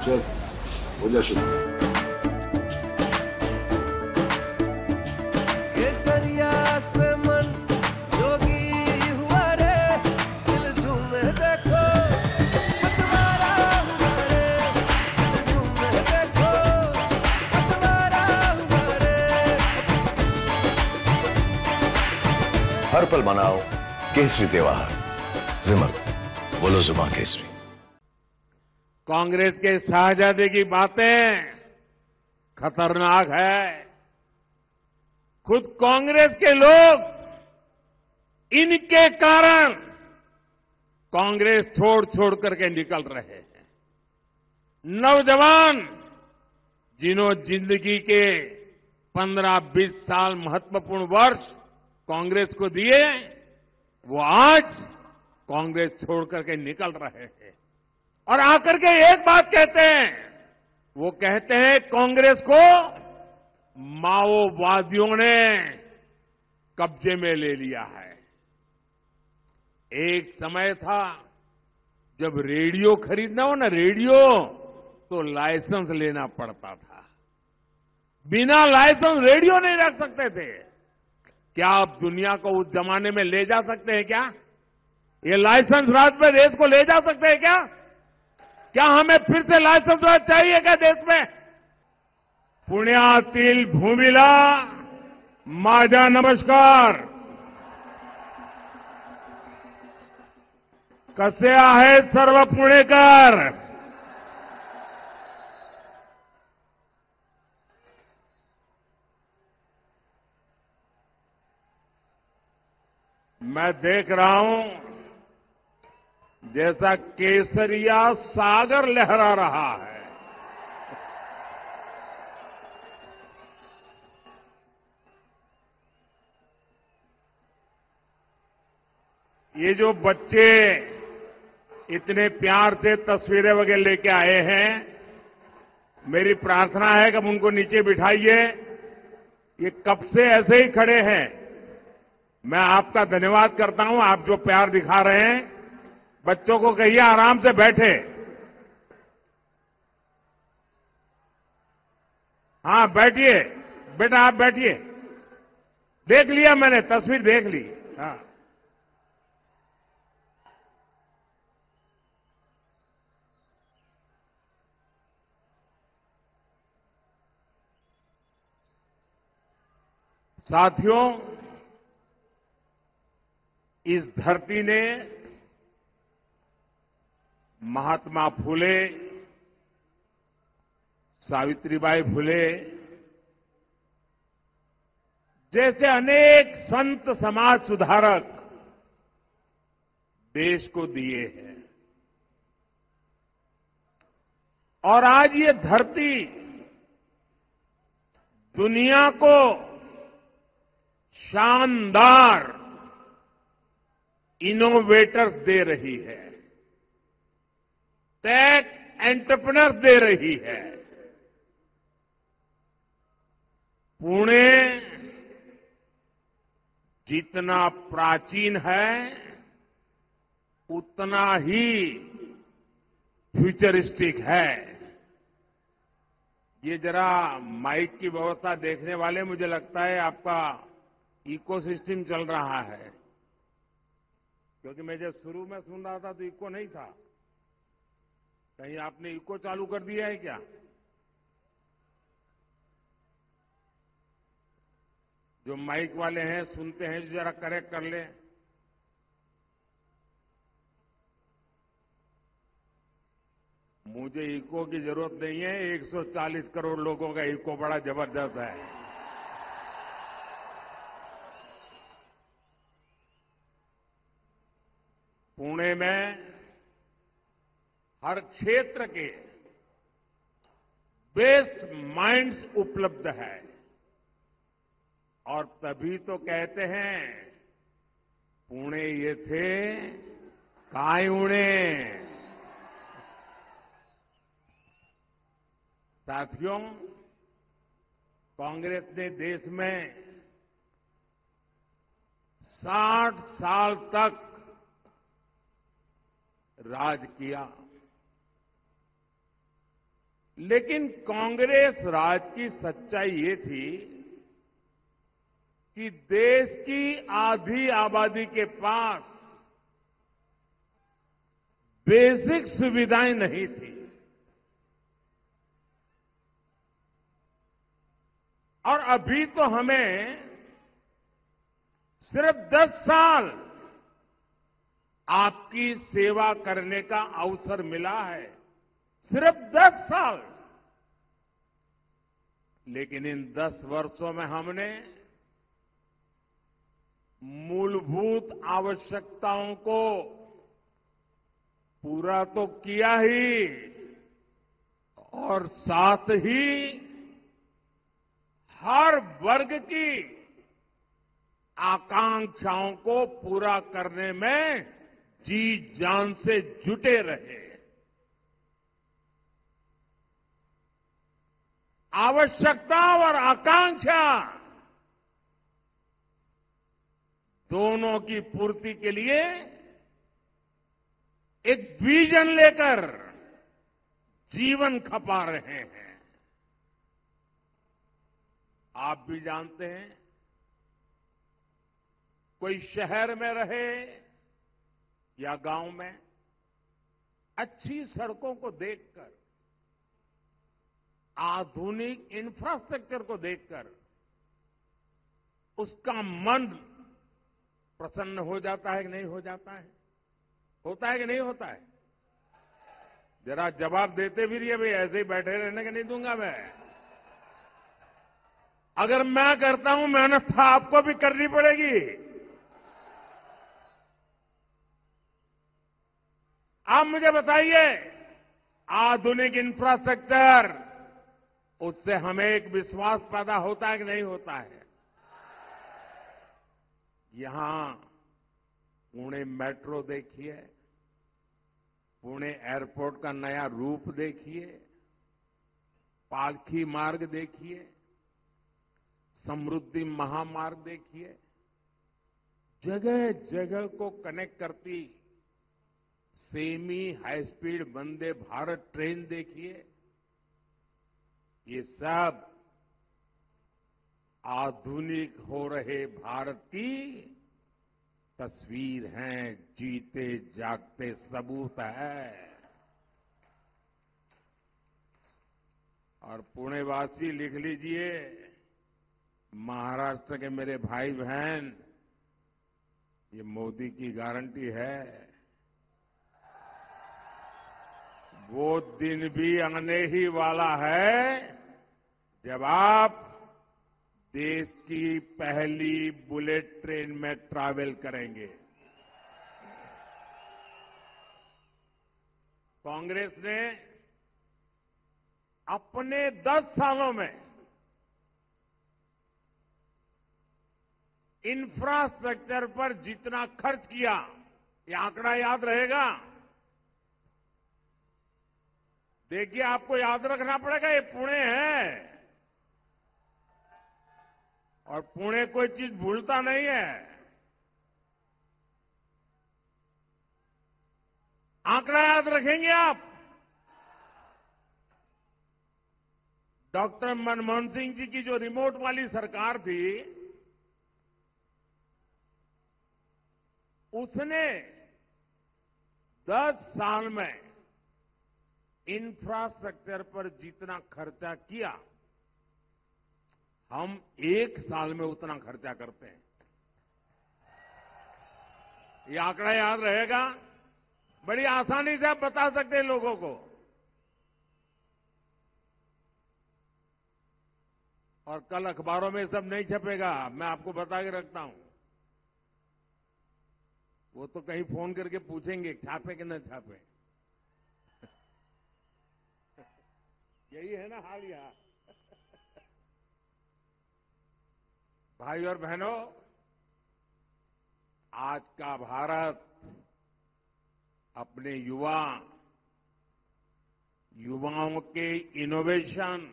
चल हो जा शुरू। केसरिया से मन जोगी हुआ रे, दिल झूमे देखो पतवारा हुआ रे, दिल झूमे देखो पतवारा हुआ रे। हर पल मनाओ केसरी त्योहार। विमल, बोलो जुबान केसरी। कांग्रेस के शाहजादे की बातें खतरनाक है। खुद कांग्रेस के लोग इनके कारण कांग्रेस छोड़ करके निकल रहे हैं। नौजवान जिन्हों जिंदगी के 15-20 साल महत्वपूर्ण वर्ष कांग्रेस को दिए, वो आज कांग्रेस छोड़ करके निकल रहे हैं और आकर के एक बात कहते हैं। वो कहते हैं कांग्रेस को माओवादियों ने कब्जे में ले लिया है। एक समय था जब रेडियो खरीदना हो ना, रेडियो तो लाइसेंस लेना पड़ता था। बिना लाइसेंस रेडियो नहीं रख सकते थे। क्या आप दुनिया को उस जमाने में ले जा सकते हैं क्या? ये लाइसेंस राज में देश को ले जा सकते हैं क्या? क्या हमें फिर से लाइसेंस राज चाहिए क्या देश में? पुण्यातील भूमीला माझा नमस्कार। कसे आहेत सर्व पुणेकर? मैं देख रहा हूं जैसा केसरिया सागर लहरा रहा है। ये जो बच्चे इतने प्यार से तस्वीरें वगैरह लेके आए हैं, मेरी प्रार्थना है कि उनको नीचे बिठाइए। ये कब से ऐसे ही खड़े हैं। मैं आपका धन्यवाद करता हूं, आप जो प्यार दिखा रहे हैं। बच्चों को कहिए आराम से बैठे। हाँ बैठिए बेटा, आप बैठिए। देख लिया मैंने, तस्वीर देख ली। हाँ साथियों, इस धरती ने महात्मा फुले, सावित्रीबाई फुले जैसे अनेक संत समाज सुधारक देश को दिए हैं। और आज ये धरती दुनिया को शानदार इनोवेटर्स दे रही है, टेक एंटरप्रेन्योर्स दे रही है। पुणे जितना प्राचीन है उतना ही फ्यूचरिस्टिक है। ये जरा माइक की व्यवस्था देखने वाले, मुझे लगता है आपका इकोसिस्टम चल रहा है, क्योंकि मैं जब शुरू में सुन रहा था तो इको नहीं था। कहीं आपने इको चालू कर दिया है क्या? जो माइक वाले हैं सुनते हैं, जरा करेक्ट कर लें। मुझे इको की जरूरत नहीं है, 140 करोड़ लोगों का इको बड़ा जबरदस्त है। पुणे में हर क्षेत्र के बेस्ट माइंड्स उपलब्ध है और तभी तो कहते हैं पुणे ये थे काय उणे। साथियों, कांग्रेस ने देश में 60 साल तक राज किया। लेकिन कांग्रेस राज की सच्चाई ये थी कि देश की आधी आबादी के पास बेसिक सुविधाएं नहीं थी और अभी तो हमें सिर्फ 10 साल आपकी सेवा करने का अवसर मिला है, सिर्फ 10 साल। लेकिन इन 10 वर्षों में हमने मूलभूत आवश्यकताओं को पूरा तो किया ही और साथ ही हर वर्ग की आकांक्षाओं को पूरा करने में जी जान से जुटे रहे। आवश्यकता और आकांक्षा दोनों की पूर्ति के लिए एक विजन लेकर जीवन खपा रहे हैं। आप भी जानते हैं, कोई शहर में रहे या गांव में, अच्छी सड़कों को देखकर, आधुनिक इंफ्रास्ट्रक्चर को देखकर उसका मन प्रसन्न हो जाता है कि नहीं हो जाता है? होता है कि नहीं होता है? जरा जवाब देते भी रहिए भाई, ऐसे ही बैठे रहने के नहीं दूंगा मैं। अगर मैं करता हूं मेहनत तो आपको भी करनी पड़ेगी। आप मुझे बताइए, आधुनिक इंफ्रास्ट्रक्चर, उससे हमें एक विश्वास पैदा होता है कि नहीं होता है? यहां पुणे मेट्रो देखिए, पुणे एयरपोर्ट का नया रूप देखिए, पालखी मार्ग देखिए, समृद्धि महामार्ग देखिए, जगह जगह को कनेक्ट करती semi high speed Vande Bharat train देखिए। ये सब आधुनिक हो रहे भारत की तस्वीर हैं, जीते जागते सबूत है। और पुणेवासी लिख लीजिए, महाराष्ट्र के मेरे भाई बहन, ये मोदी की गारंटी है। वो दिन भी आने ही वाला है जब आप देश की पहली बुलेट ट्रेन में ट्रैवल करेंगे। कांग्रेस ने अपने 10 सालों में इंफ्रास्ट्रक्चर पर जितना खर्च किया, ये आंकड़ा याद रहेगा। देखिए, आपको याद रखना पड़ेगा, ये पुणे है और पुणे कोई चीज भूलता नहीं है। आंकड़ा याद रखेंगे आप। डॉक्टर मनमोहन सिंह जी की जो रिमोट वाली सरकार थी, उसने 10 साल में इंफ्रास्ट्रक्चर पर जितना खर्चा किया, हम 1 साल में उतना खर्चा करते हैं। ये आंकड़ा याद रहेगा, बड़ी आसानी से आप बता सकते हैं लोगों को। और कल अखबारों में सब नहीं छपेगा, मैं आपको बता के रखता हूं। वो तो कहीं फोन करके पूछेंगे छापे कि न छापे। यही है ना हाल यहां। भाई और बहनों, आज का भारत अपने युवाओं के इनोवेशन,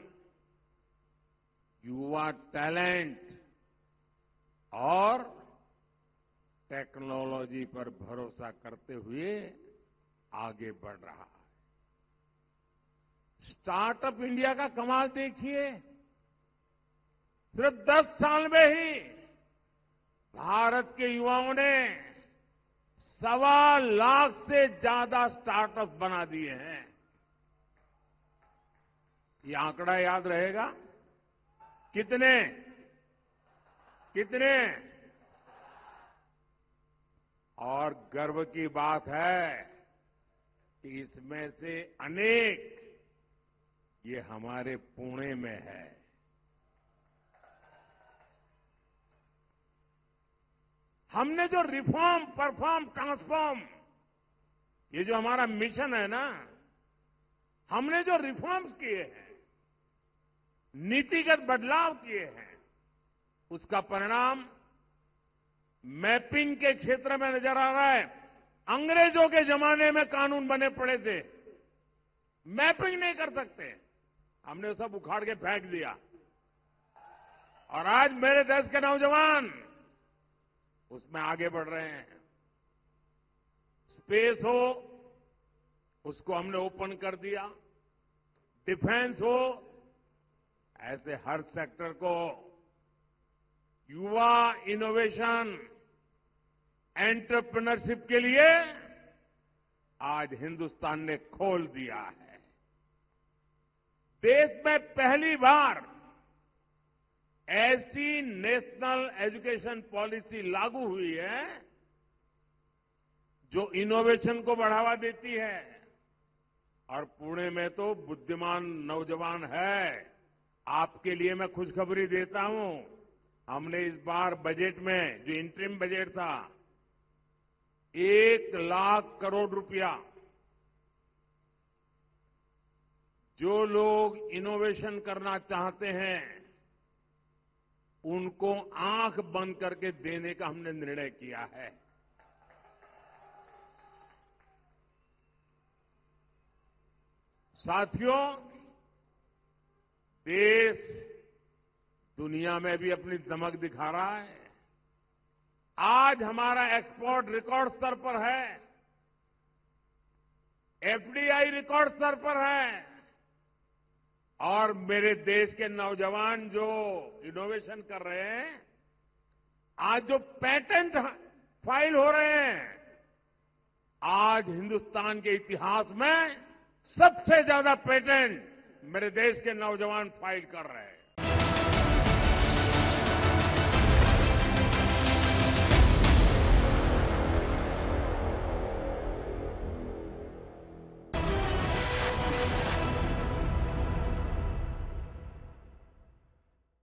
युवा टैलेंट और टेक्नोलॉजी पर भरोसा करते हुए आगे बढ़ रहा है। स्टार्टअप इंडिया का कमाल देखिए, सिर्फ 10 साल में ही भारत के युवाओं ने 1.25 लाख से ज्यादा स्टार्टअप बना दिए हैं। ये आंकड़ा याद रहेगा? कितने? और गर्व की बात है कि इसमें से अनेक ये हमारे पुणे में है। हमने जो रिफॉर्म, परफॉर्म, ट्रांसफॉर्म, ये जो हमारा मिशन है ना, हमने जो रिफॉर्म्स किए हैं, नीतिगत बदलाव किए हैं, उसका परिणाम मैपिंग के क्षेत्र में नजर आ रहा है। अंग्रेजों के जमाने में कानून बने पड़े थे, मैपिंग नहीं कर सकते, हमने सब उखाड़ के फेंक दिया। और आज मेरे देश के नौजवान उसमें आगे बढ़ रहे हैं। स्पेस हो, उसको हमने ओपन कर दिया, डिफेंस हो, ऐसे हर सेक्टर को युवा इनोवेशन, एंटरप्रेन्योरशिप के लिए आज हिंदुस्तान ने खोल दिया है। देश में पहली बार ऐसी नेशनल एजुकेशन पॉलिसी लागू हुई है जो इनोवेशन को बढ़ावा देती है। और पुणे में तो बुद्धिमान नौजवान है। आपके लिए मैं खुशखबरी देता हूं, हमने इस बार बजट में, जो इंटरिम बजट था, 1 लाख करोड़ रुपया जो लोग इनोवेशन करना चाहते हैं उनको आंख बंद करके देने का हमने निर्णय किया है। साथियों, देश दुनिया में भी अपनी दमक दिखा रहा है। आज हमारा एक्सपोर्ट रिकॉर्ड स्तर पर है, एफडीआई रिकॉर्ड स्तर पर है, और मेरे देश के नौजवान जो इनोवेशन कर रहे हैं, आज जो पेटेंट फाइल हो रहे हैं, आज हिंदुस्तान के इतिहास में सबसे ज्यादा पेटेंट मेरे देश के नौजवान फाइल कर रहे हैं।